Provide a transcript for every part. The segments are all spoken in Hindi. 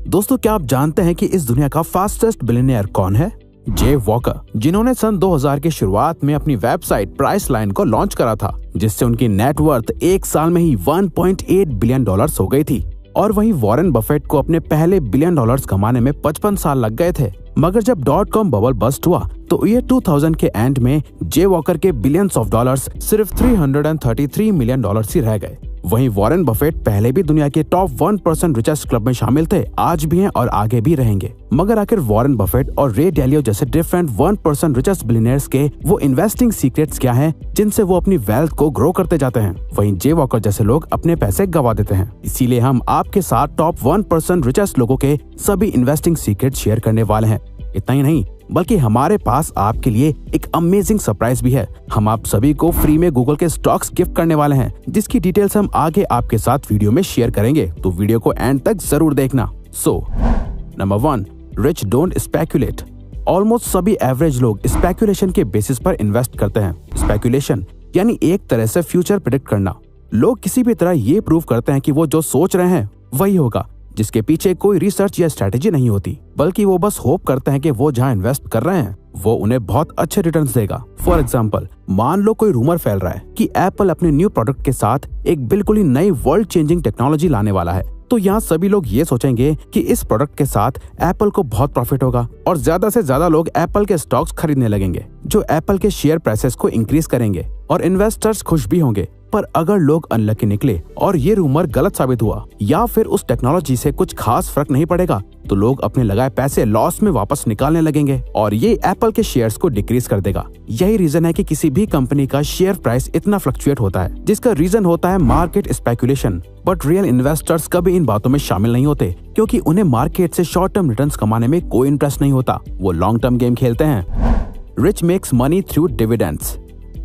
दोस्तों, क्या आप जानते हैं कि इस दुनिया का फास्टेस्ट बिलियनियर कौन है? जे वॉकर, जिन्होंने सन 2000 की शुरुआत में अपनी वेबसाइट प्राइस लाइन को लॉन्च करा था, जिससे उनकी नेटवर्थ एक साल में ही $1.8 बिलियन हो गई थी। और वहीं वॉरेन बफेट को अपने पहले $1 बिलियन कमाने में 55 साल लग गए थे। मगर जब .com बबल बस्ट हुआ तो ये 2000 के एंड में जे वॉकर के बिलियंस ऑफ डॉलर्स सिर्फ $333 मिलियन ही रह गए। वहीं वॉरेन बफेट पहले भी दुनिया के टॉप 1% रिचेस्ट क्लब में शामिल थे, आज भी हैं और आगे भी रहेंगे। मगर आखिर वॉरेन बफेट और रे डालियो जैसे डिफरेंट 1% रिचेस्ट बिलियनियर्स के वो इन्वेस्टिंग सीक्रेट्स क्या हैं जिनसे वो अपनी वेल्थ को ग्रो करते जाते हैं? वहीं जे वॉकर जैसे लोग अपने पैसे गवा देते हैं। इसीलिए हम आपके साथ टॉप 1% रिचेस्ट लोगों के सभी इन्वेस्टिंग सीक्रेट शेयर करने वाले हैं। इतना ही नहीं, बल्कि हमारे पास आपके लिए एक अमेजिंग सरप्राइज भी है। हम आप सभी को फ्री में गूगल के स्टॉक्स गिफ्ट करने वाले हैं, जिसकी डिटेल्स हम आगे आपके साथ वीडियो में शेयर करेंगे, तो वीडियो को एंड तक जरूर देखना। Number 1, rich don't speculate. Almost सभी एवरेज लोग स्पेक्युलेशन के बेसिस पर इन्वेस्ट करते हैं। स्पेक्युलेशन यानी एक तरह से फ्यूचर प्रेडिक्ट करना। लोग किसी भी तरह ये प्रूव करते हैं कि वो जो सोच रहे हैं वही होगा, जिसके पीछे कोई रिसर्च या स्ट्रेटेजी नहीं होती, बल्कि वो बस होप करते हैं कि वो जहां इन्वेस्ट कर रहे हैं वो उन्हें बहुत अच्छे रिटर्न्स देगा। फॉर एग्जांपल, मान लो कोई रूमर फैल रहा है कि एप्पल अपने न्यू प्रोडक्ट के साथ एक बिल्कुल ही नई वर्ल्ड चेंजिंग टेक्नोलॉजी लाने वाला है, तो यहाँ सभी लोग ये सोचेंगे कि इस प्रोडक्ट के साथ एप्पल को बहुत प्रॉफिट होगा और ज्यादा से ज्यादा लोग एप्पल के स्टॉक्स खरीदने लगेंगे, जो एप्पल के शेयर प्राइसेस को इंक्रीज करेंगे और इन्वेस्टर्स खुश भी होंगे। पर अगर लोग अनलकी निकले और ये रूमर गलत साबित हुआ या फिर उस टेक्नोलॉजी से कुछ खास फर्क नहीं पड़ेगा, तो लोग अपने लगाए पैसे लॉस में वापस निकालने लगेंगे और ये एप्पल के शेयर्स को डिक्रीज कर देगा। यही रीजन है कि किसी भी कंपनी का शेयर प्राइस इतना फ्लक्चुएट होता है, जिसका रीजन होता है market speculation. But real investors कभी इन बातों में शामिल नहीं होते, क्योंकि उन्हें मार्केट से शॉर्ट टर्म रिटर्न्स कमाने में कोई इंटरेस्ट नहीं होता। वो लॉन्ग टर्म गेम खेलते हैं। Rich makes money through dividends.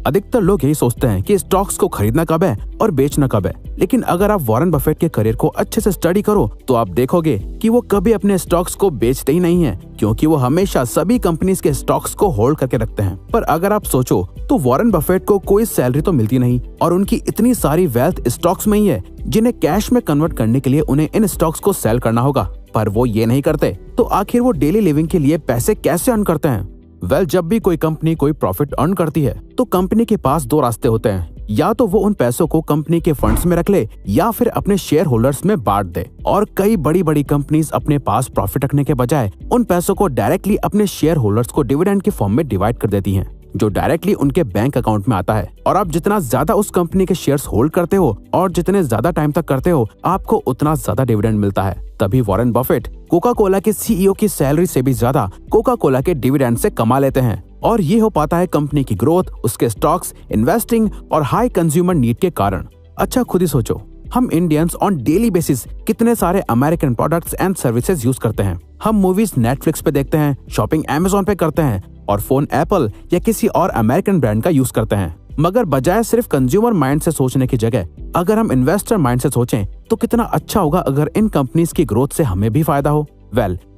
अधिकतर लोग यही सोचते हैं कि स्टॉक्स को खरीदना कब है और बेचना कब है, लेकिन अगर आप वॉरेन बफेट के करियर को अच्छे से स्टडी करो तो आप देखोगे कि वो कभी अपने स्टॉक्स को बेचते ही नहीं हैं, क्योंकि वो हमेशा सभी कंपनीज के स्टॉक्स को होल्ड करके रखते हैं। पर अगर आप सोचो तो वॉरेन बफेट को कोई सैलरी तो मिलती नहीं और उनकी इतनी सारी वेल्थ स्टॉक्स में ही है, जिन्हें कैश में कन्वर्ट करने के लिए उन्हें इन स्टॉक्स को सेल करना होगा, पर वो ये नहीं करते। तो आखिर वो डेली लिविंग के लिए पैसे कैसे अर्न करते हैं? जब भी कोई कंपनी कोई प्रॉफिट अर्न करती है तो कंपनी के पास दो रास्ते होते हैं। या तो वो उन पैसों को कंपनी के फंड्स में रख ले या फिर अपने शेयर होल्डर्स में बांट दे। और कई बड़ी बड़ी कंपनीज अपने पास प्रॉफिट रखने के बजाय उन पैसों को डायरेक्टली अपने शेयर होल्डर्स को डिविडेंड के फॉर्म में डिवाइड कर देती हैं, जो डायरेक्टली उनके बैंक अकाउंट में आता है। और आप जितना ज्यादा उस कंपनी के शेयर्स होल्ड करते हो और जितने ज्यादा टाइम तक करते हो, आपको उतना ज्यादा डिविडेंड मिलता है। तभी वॉरेन बफेट कोका कोला के सीईओ की सैलरी से भी ज्यादा कोका कोला के डिविडेंड से कमा लेते हैं। और ये हो पाता है कंपनी की ग्रोथ, उसके स्टॉक्स, इन्वेस्टिंग और हाई कंज्यूमर नीड के कारण। अच्छा, खुद ही सोचो, हम इंडियंस ऑन डेली बेसिस कितने सारे American products and services use करते हैं। हम मूवीज नेटफ्लिक्स पे देखते हैं, शॉपिंग अमेज़न पे करते हैं और फोन एप्पल या किसी और अमेरिकन ब्रांड का यूज करते हैं। मगर बजाय सिर्फ कंज्यूमर माइंड से सोचने की जगह अगर हम इन्वेस्टर माइंड से सोचें तो कितना अच्छा होगा अगर इन कंपनीज की ग्रोथ से हमें भी फायदा हो।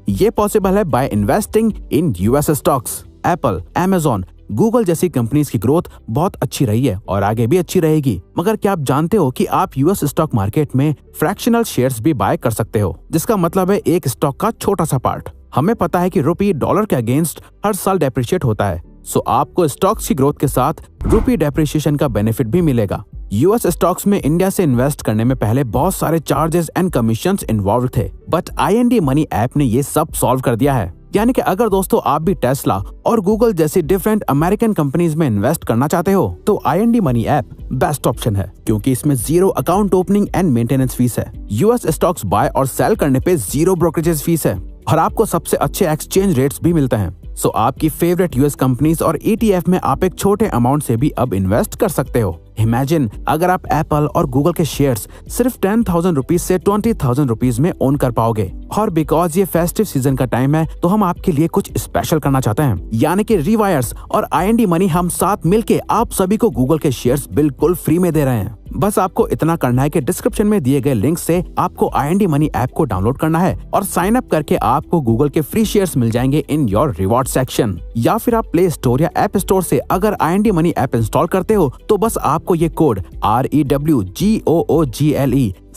ये पॉसिबल है by investing in US stocks. Apple, Amazon, Google जैसी कंपनीज की ग्रोथ बहुत अच्छी रही है और आगे भी अच्छी रहेगी। मगर क्या आप जानते हो कि आप यूएस स्टॉक मार्केट में फ्रैक्शनल शेयर्स भी बाय कर सकते हो, जिसका मतलब है एक स्टॉक का छोटा सा पार्ट। हमें पता है कि रुपी डॉलर के अगेंस्ट हर साल डेप्रिशिएट होता है, सो आपको स्टॉक्स की ग्रोथ के साथ रुपी डेप्रिशिएशन का बेनिफिट भी मिलेगा। यूएस स्टॉक्स में इंडिया से इन्वेस्ट करने में पहले बहुत सारे चार्जेस एंड कमीशंस इन्वॉल्व थे, बट IND मनी ऐप ने ये सब सॉल्व कर दिया है। यानी कि अगर दोस्तों आप भी टेस्ला और गूगल जैसी डिफरेंट अमेरिकन कंपनीज में इन्वेस्ट करना चाहते हो तो IND money app best option है, क्योंकि इसमें 0 account opening and maintenance fees है। यूएस स्टॉक्स बाय और सेल करने पे 0 ब्रोकरेज फीस है और आपको सबसे अच्छे एक्सचेंज रेट्स भी मिलते हैं। सो आपकी फेवरेट यूएस कंपनीज और ETF में आप एक छोटे अमाउंट से भी अब इन्वेस्ट कर सकते हो। इमेजिन अगर आप एप्पल और गूगल के शेयर्स सिर्फ 10,000 रुपीज से 20,000 रुपीज में ओन कर पाओगे। और बिकॉज ये फेस्टिव सीजन का टाइम है तो हम आपके लिए कुछ स्पेशल करना चाहते हैं, यानी कि रिवायर्स और IND मनी हम साथ मिलके आप सभी को गूगल के शेयर्स बिल्कुल फ्री में दे रहे हैं। बस आपको इतना करना है कि डिस्क्रिप्शन में दिए गए लिंक से आपको IND मनी ऐप को डाउनलोड करना है और साइन अप करके आपको गूगल के फ्री शेयर्स मिल जाएंगे इन योर रिवॉर्ड सेक्शन। या फिर आप प्ले स्टोर या ऐप स्टोर से अगर IND मनी ऐप इंस्टॉल करते हो तो बस आपको ये कोड REWGOOGLE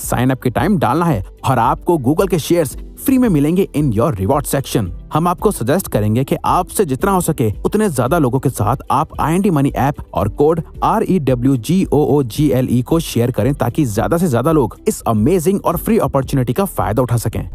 साइन अप के टाइम डालना है और आपको गूगल के शेयर्स फ्री में मिलेंगे इन योर रिवॉर्ड सेक्शन। हम आपको सजेस्ट करेंगे कि आपसे जितना हो सके उतने ज्यादा लोगों के साथ आप IND मनी ऐप और कोड REWGOOGLE को शेयर करें ताकि ज्यादा से ज्यादा लोग इस अमेजिंग और फ्री अपॉर्चुनिटी का फायदा उठा सकें।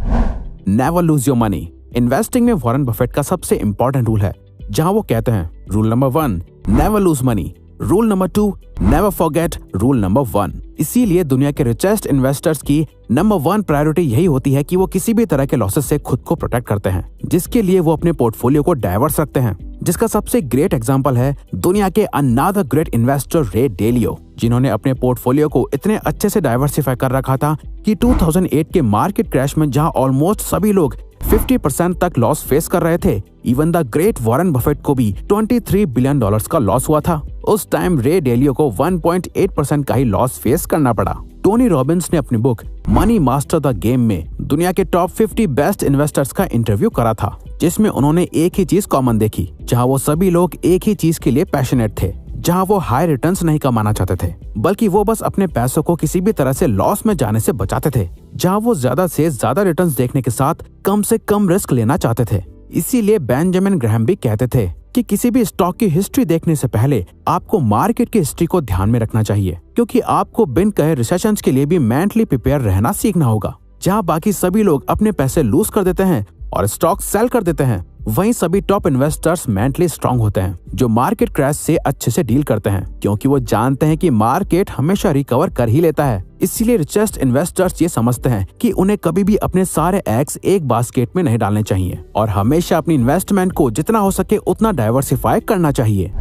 Never lose your money. Investing में वॉरेन बफेट का सबसे इंपॉर्टेंट रूल है, जहां वो कहते हैं rule number 1 never lose money, rule number 2 never forget rule number 1। इसीलिए दुनिया के रिचेस्ट इन्वेस्टर्स की नंबर 1 प्रायोरिटी यही होती है कि वो किसी भी तरह के लॉसेस से खुद को प्रोटेक्ट करते हैं, जिसके लिए वो अपने पोर्टफोलियो को डाइवर्स रखते हैं। जिसका सबसे ग्रेट एग्जांपल है दुनिया के अनदर ग्रेट इन्वेस्टर रे डेलियो, जिन्होंने अपने पोर्टफोलियो को इतने अच्छे से डाइवर्सिफाई कर रखा था कि 2008 के मार्केट क्रैश में जहां ऑलमोस्ट सभी लोग 50% तक लॉस फेस कर रहे थे, even the great Warren Buffett को भी $23 बिलियन का लॉस हुआ था। उस टाइम रे डेलियो को 1.8% का ही लॉस फेस करना पड़ा। टोनी रॉबिन्स ने अपनी book money master the game में दुनिया के टॉप 50 बेस्ट इन्वेस्टर्स का इंटरव्यू करा था, जिसमें उन्होंने एक ही चीज कॉमन देखी, जहां वो सभी लोग एक ही चीज के लिए पैशनेट थे, जहां वो हाई रिटर्न्स नहीं कमाना चाहते थे, बल्कि वो बस अपने पैसों को किसी भी तरह से लॉस में जाने से बचाते थे, जहां वो ज्यादा से ज्यादा रिटर्न्स देखने के साथ कम से कम रिस्क लेना चाहते थे। इसीलिए बेंजामिन ग्राहम भी कहते थे कि किसी भी स्टॉक की हिस्ट्री देखने से पहले आपको मार्केट की हिस्ट्री को ध्यान में रखना चाहिए, क्योंकि आपको बिन कहे रिसेशंस के लिए भी मेंटली प्रिपेयर रहना सीखना होगा। जहां बाकी सभी लोग अपने पैसे लूज कर देते हैं और स्टॉक सेल कर देते हैं, वहीं सभी टॉप इन्वेस्टर्स मेंटली स्ट्रांग होते हैं, जो मार्केट क्रैश से अच्छे से डील करते हैं, क्योंकि वो जानते हैं कि मार्केट हमेशा रिकवर कर ही लेता है। इसीलिए रिचेस्ट इन्वेस्टर्स ये समझते हैं कि उन्हें कभी भी अपने सारे एग्स एक बास्केट में नहीं डालने चाहिए और हमेशा अपनी इन्वेस्टमेंट को जितना हो सके उतना डाइवर्सिफाई करना चाहिए।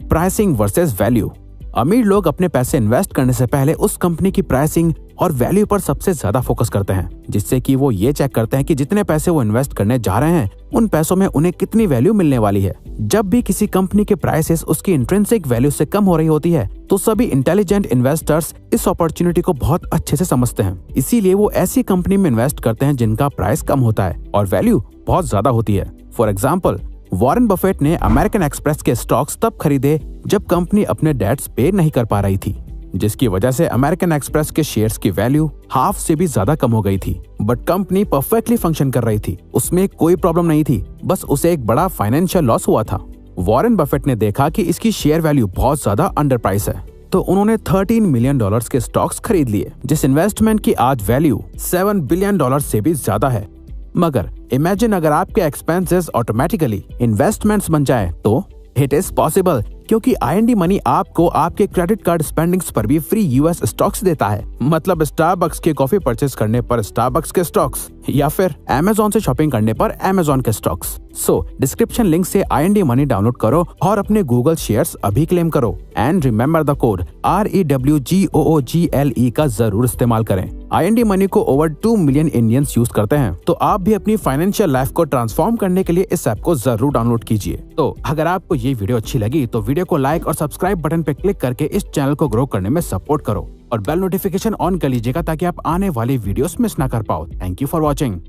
Pricing versus value. अमीर लोग अपने पैसे इन्वेस्ट करने से पहले उस कंपनी की प्राइसिंग और वैल्यू पर सबसे ज्यादा फोकस करते हैं, जिससे कि वो ये चेक करते हैं कि जितने पैसे वो इन्वेस्ट करने जा रहे हैं उन पैसों में उन्हें कितनी वैल्यू मिलने वाली है। जब भी किसी कंपनी के प्राइसेस उसकी इंट्रिंसिक वैल्यू से कम हो रही होती है, तो सभी इंटेलिजेंट इन्वेस्टर्स इस अपॉर्चुनिटी को बहुत अच्छे से समझते हैं। इसीलिए वो ऐसी कंपनी में इन्वेस्ट करते हैं जिनका प्राइस कम होता है और वैल्यू बहुत ज्यादा होती है। फॉर एग्जाम्पल, वॉरेन बफेट ने अमेरिकन एक्सप्रेस के स्टॉक्स तब खरीदे जब कंपनी अपने डेट्स पे नहीं कर पा रही थी, जिसकी वजह से अमेरिकन एक्सप्रेस के शेयर्स की वैल्यू हाफ से भी ज्यादा कम हो गई थी। बट कंपनी परफेक्टली फंक्शन कर रही थी, उसमें कोई प्रॉब्लम नहीं थी, बस उसे एक बड़ा फाइनेंशियल लॉस हुआ था। वॉरेन बफेट ने देखा कि इसकी शेयर वैल्यू बहुत ज्यादा अंडर प्राइस है, तो उन्होंने $13 मिलियन के स्टॉक्स खरीद लिए, जिस इन्वेस्टमेंट की आज वैल्यू $7 बिलियन से भी ज्यादा है। मगर इमेजिन अगर आपके एक्सपेंसेस ऑटोमेटिकली इन्वेस्टमेंट्स बन जाए तो इट इज पॉसिबल, क्योंकि IND मनी आपको आपके क्रेडिट कार्ड स्पेंडिंग्स पर भी फ्री US स्टॉक्स देता है। मतलब स्टारबक्स के कॉफी परचेस करने पर स्टारबक्स के स्टॉक्स या फिर Amazon से शॉपिंग करने पर Amazon के स्टॉक्स। सो डिस्क्रिप्शन लिंक से IND मनी डाउनलोड करो और अपने गूगल शेयर्स अभी क्लेम करो। And remember the code REWGOOGLE का जरूर इस्तेमाल करें। IND मनी को ओवर 2 मिलियन इंडियंस यूज करते हैं, तो आप भी अपनी फाइनेंशियल लाइफ को ट्रांसफॉर्म करने के लिए इस ऐप को जरूर डाउनलोड कीजिए। तो अगर आपको ये वीडियो अच्छी लगी तो वीडियो को लाइक और सब्सक्राइब बटन पे क्लिक करके इस चैनल को ग्रो करने में सपोर्ट करो और बेल नोटिफिकेशन ऑन कर लीजिएगा ताकि आप आने वाली वीडियोस मिस ना कर पाओ। Thank you for watching.